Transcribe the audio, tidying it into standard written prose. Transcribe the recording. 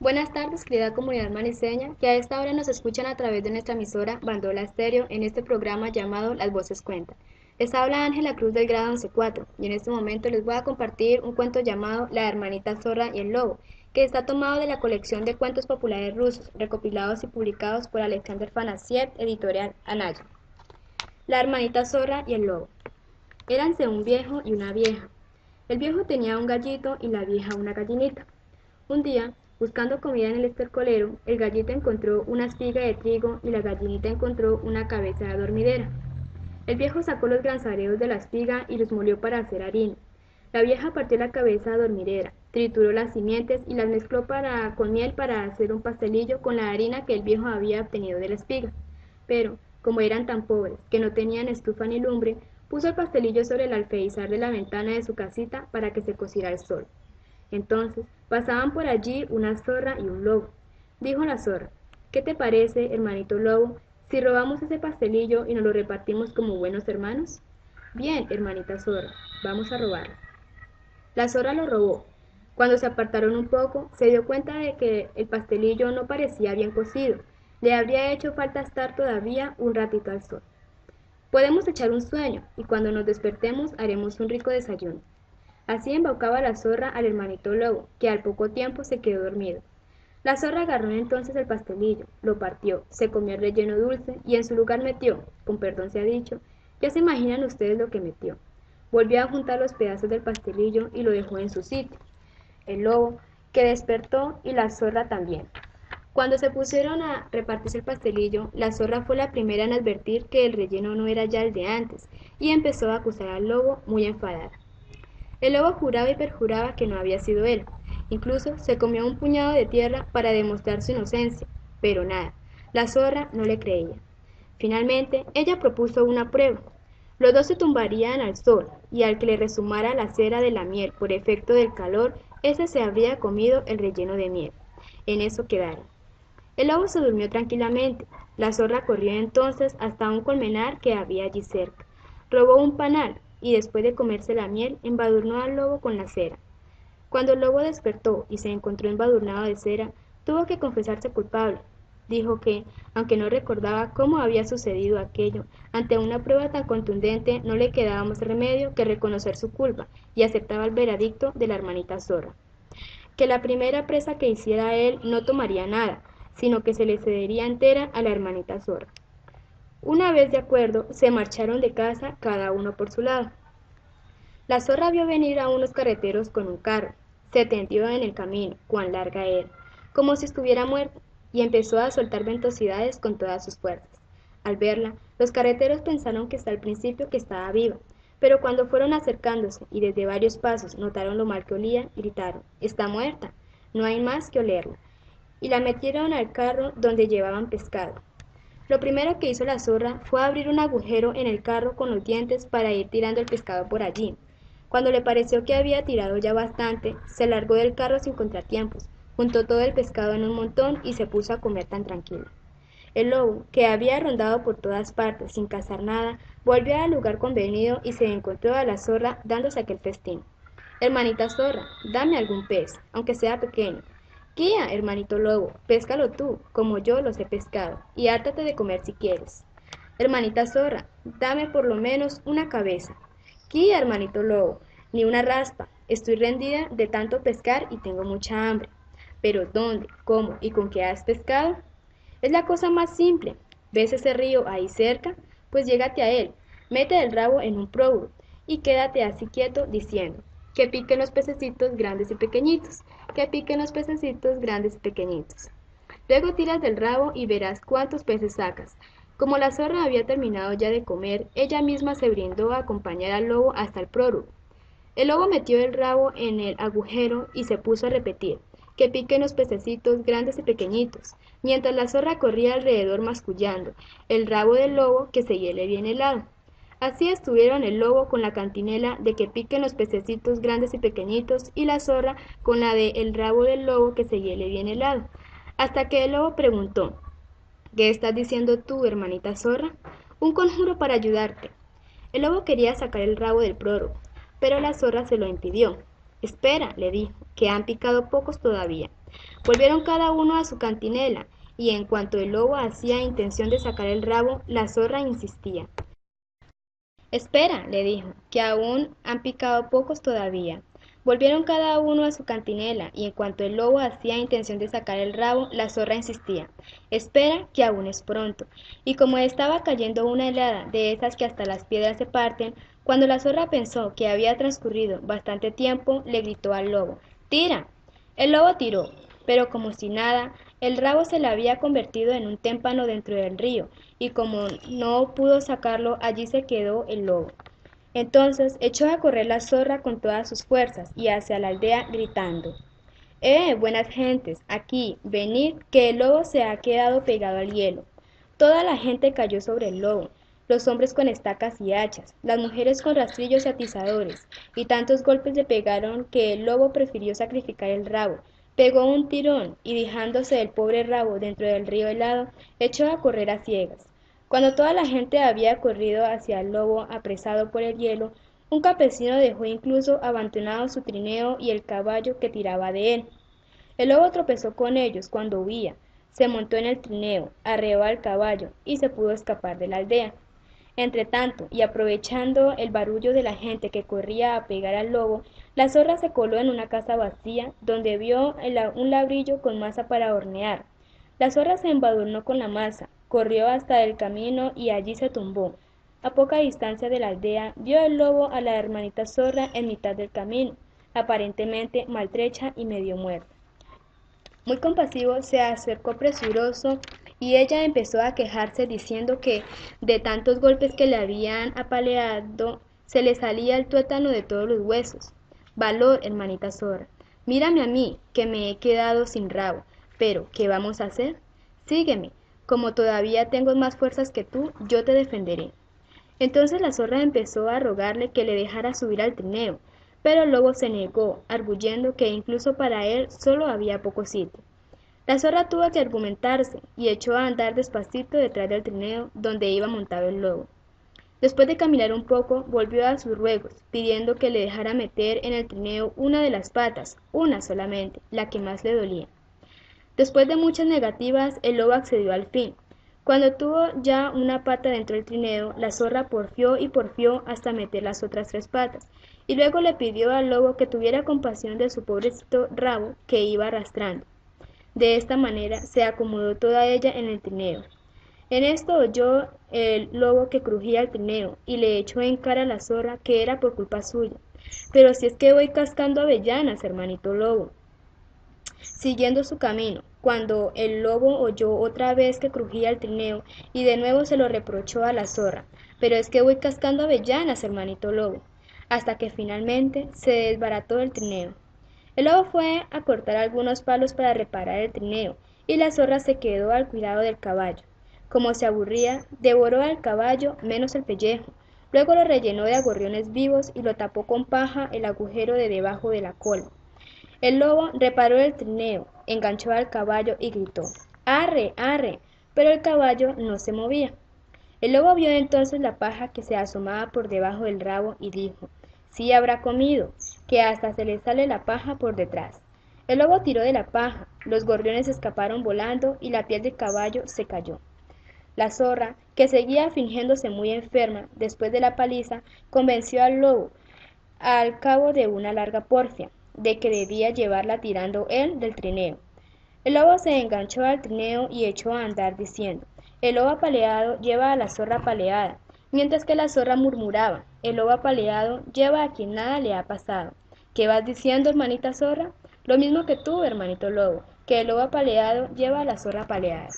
Buenas tardes, querida comunidad maniseña, que a esta hora nos escuchan a través de nuestra emisora Bandola Estéreo en este programa llamado Las Voces Cuentan. Les habla Ángela Cruz del grado 11-4 y en este momento les voy a compartir un cuento llamado La hermanita zorra y el lobo, que está tomado de la colección de cuentos populares rusos, recopilados y publicados por Alexander Fanasiev, editorial Anaya. La hermanita zorra y el lobo. Éranse un viejo y una vieja. El viejo tenía un gallito y la vieja una gallinita. Un día, buscando comida en el estercolero, el gallito encontró una espiga de trigo y la gallinita encontró una cabeza de dormidera. El viejo sacó los granzareos de la espiga y los molió para hacer harina. La vieja partió la cabeza de dormidera, trituró las simientes y las mezcló con miel para hacer un pastelillo con la harina que el viejo había obtenido de la espiga. Pero, como eran tan pobres que no tenían estufa ni lumbre, puso el pastelillo sobre el alféizar de la ventana de su casita para que se cociera al sol. Entonces pasaban por allí una zorra y un lobo. Dijo la zorra: ¿Qué te parece, hermanito lobo, si robamos ese pastelillo y nos lo repartimos como buenos hermanos? Bien, hermanita zorra, vamos a robarlo. La zorra lo robó. Cuando se apartaron un poco, se dio cuenta de que el pastelillo no parecía bien cocido. Le habría hecho falta estar todavía un ratito al sol. Podemos echar un sueño, y cuando nos despertemos haremos un rico desayuno. Así embaucaba la zorra al hermanito lobo, que al poco tiempo se quedó dormido. La zorra agarró entonces el pastelillo, lo partió, se comió el relleno dulce y en su lugar metió, con perdón se ha dicho, ya se imaginan ustedes lo que metió. Volvió a juntar los pedazos del pastelillo y lo dejó en su sitio. El lobo, que despertó, y la zorra también. Cuando se pusieron a repartirse el pastelillo, la zorra fue la primera en advertir que el relleno no era ya el de antes, y empezó a acusar al lobo muy enfadada. El lobo juraba y perjuraba que no había sido él. Incluso se comió un puñado de tierra para demostrar su inocencia, pero nada, la zorra no le creía. Finalmente, ella propuso una prueba. Los dos se tumbarían al sol, y al que le resumara la cera de la miel por efecto del calor, ese se habría comido el relleno de miel. En eso quedaron. El lobo se durmió tranquilamente. La zorra corrió entonces hasta un colmenar que había allí cerca. Robó un panal, y después de comerse la miel, embadurnó al lobo con la cera. Cuando el lobo despertó y se encontró embadurnado de cera, tuvo que confesarse culpable. Dijo que, aunque no recordaba cómo había sucedido aquello, ante una prueba tan contundente no le quedaba más remedio que reconocer su culpa, y aceptaba el veredicto de la hermanita zorra. Que la primera presa que hiciera él no tomaría nada, sino que se le cedería entera a la hermanita zorra. Una vez de acuerdo, se marcharon de casa cada uno por su lado. La zorra vio venir a unos carreteros con un carro. Se tendió en el camino, cuán larga era, como si estuviera muerta, y empezó a soltar ventosidades con todas sus fuerzas. Al verla, los carreteros pensaron que hasta el principio que estaba viva, pero cuando fueron acercándose y desde varios pasos notaron lo mal que olía, gritaron: «Está muerta, no hay más que olerla», y la metieron al carro donde llevaban pescado. Lo primero que hizo la zorra fue abrir un agujero en el carro con los dientes para ir tirando el pescado por allí. Cuando le pareció que había tirado ya bastante, se largó del carro sin contratiempos, juntó todo el pescado en un montón y se puso a comer tan tranquilo. El lobo, que había rondado por todas partes sin cazar nada, volvió al lugar convenido y se encontró a la zorra dándose aquel festín. «Hermanita zorra, dame algún pez, aunque sea pequeño». «Quía, hermanito lobo, péscalo tú, como yo los he pescado, y hártate de comer si quieres». «Hermanita zorra, dame por lo menos una cabeza». «Quía, hermanito lobo, ni una raspa, estoy rendida de tanto pescar y tengo mucha hambre». «¿Pero dónde, cómo y con qué has pescado?» «Es la cosa más simple. ¿Ves ese río ahí cerca? Pues llégate a él, mete el rabo en un próbulo y quédate así quieto diciendo: que piquen los pececitos grandes y pequeñitos, que piquen los pececitos grandes y pequeñitos. Luego tiras del rabo y verás cuántos peces sacas». Como la zorra había terminado ya de comer, ella misma se brindó a acompañar al lobo hasta el próbulo. El lobo metió el rabo en el agujero y se puso a repetir: «que piquen los pececitos grandes y pequeñitos», mientras la zorra corría alrededor mascullando el rabo del lobo que se hiele bien helado. Así estuvieron el lobo con la cantinela de «que piquen los pececitos grandes y pequeñitos» y la zorra con la de «el rabo del lobo que se hiele bien helado», hasta que el lobo preguntó: «¿Qué estás diciendo tú, hermanita zorra?» «Un conjuro para ayudarte». El lobo quería sacar el rabo del prólogo, pero la zorra se lo impidió. «Espera», le dijo, «que han picado pocos todavía. Volvieron cada uno a su cantinela, y en cuanto el lobo hacía intención de sacar el rabo, la zorra insistía. Espera, le dijo, que aún han picado pocos todavía. Volvieron cada uno a su cantinela, y en cuanto el lobo hacía intención de sacar el rabo, la zorra insistía. Espera, que aún es pronto. Y como estaba cayendo una helada, de esas que hasta las piedras se parten, cuando la zorra pensó que había transcurrido bastante tiempo, le gritó al lobo, ¡Tira! El lobo tiró, pero como si nada, el rabo se le había convertido en un témpano dentro del río, y como no pudo sacarlo, allí se quedó el lobo. Entonces echó a correr la zorra con todas sus fuerzas y hacia la aldea gritando, buenas gentes, aquí, venid, que el lobo se ha quedado pegado al hielo. Toda la gente cayó sobre el lobo, los hombres con estacas y hachas, las mujeres con rastrillos y atizadores, y tantos golpes le pegaron que el lobo prefirió sacrificar el rabo. Pegó un tirón y dejándose el pobre rabo dentro del río helado, echó a correr a ciegas. Cuando toda la gente había corrido hacia el lobo apresado por el hielo, un campesino dejó incluso abandonado su trineo y el caballo que tiraba de él. El lobo tropezó con ellos cuando huía, se montó en el trineo, arreó al caballo y se pudo escapar de la aldea. Entretanto, y aprovechando el barullo de la gente que corría a pegar al lobo, la zorra se coló en una casa vacía, donde vio un labrillo con masa para hornear. La zorra se embadurnó con la masa, corrió hasta el camino y allí se tumbó. A poca distancia de la aldea, vio el lobo a la hermanita zorra en mitad del camino, aparentemente maltrecha y medio muerta. Muy compasivo, se acercó presuroso y ella empezó a quejarse diciendo que de tantos golpes que le habían apaleado se le salía el tuétano de todos los huesos. Valor, hermanita zorra, mírame a mí, que me he quedado sin rabo, pero ¿qué vamos a hacer? Sígueme, como todavía tengo más fuerzas que tú, yo te defenderé. Entonces la zorra empezó a rogarle que le dejara subir al trineo, pero el lobo se negó, arguyendo que incluso para él solo había poco sitio. La zorra tuvo que argumentarse y echó a andar despacito detrás del trineo donde iba montado el lobo. Después de caminar un poco, volvió a sus ruegos, pidiendo que le dejara meter en el trineo una de las patas, una solamente, la que más le dolía. Después de muchas negativas, el lobo accedió al fin. Cuando tuvo ya una pata dentro del trineo, la zorra porfió y porfió hasta meter las otras 3 patas, y luego le pidió al lobo que tuviera compasión de su pobrecito rabo que iba arrastrando. De esta manera se acomodó toda ella en el trineo. En esto oyó el lobo que crujía el trineo, y le echó en cara a la zorra que era por culpa suya. Pero si es que voy cascando avellanas, hermanito lobo. Siguiendo su camino, cuando el lobo oyó otra vez que crujía el trineo, y de nuevo se lo reprochó a la zorra, pero es que voy cascando avellanas, hermanito lobo, hasta que finalmente se desbarató el trineo. El lobo fue a cortar algunos palos para reparar el trineo, y la zorra se quedó al cuidado del caballo. Como se aburría, devoró al caballo menos el pellejo, luego lo rellenó de agorriones vivos y lo tapó con paja el agujero de debajo de la cola. El lobo reparó el trineo, enganchó al caballo y gritó, ¡arre, arre! Pero el caballo no se movía. El lobo vio entonces la paja que se asomaba por debajo del rabo y dijo, sí habrá comido, que hasta se le sale la paja por detrás. El lobo tiró de la paja, los gorriones escaparon volando y la piel del caballo se cayó. La zorra, que seguía fingiéndose muy enferma después de la paliza, convenció al lobo, al cabo de una larga porfia, de que debía llevarla tirando él del trineo. El lobo se enganchó al trineo y echó a andar diciendo, el lobo apaleado lleva a la zorra apaleada, mientras que la zorra murmuraba, el lobo apaleado lleva a quien nada le ha pasado. ¿Qué vas diciendo, hermanita zorra? Lo mismo que tú, hermanito lobo, que el lobo apaleado lleva a la zorra apaleada.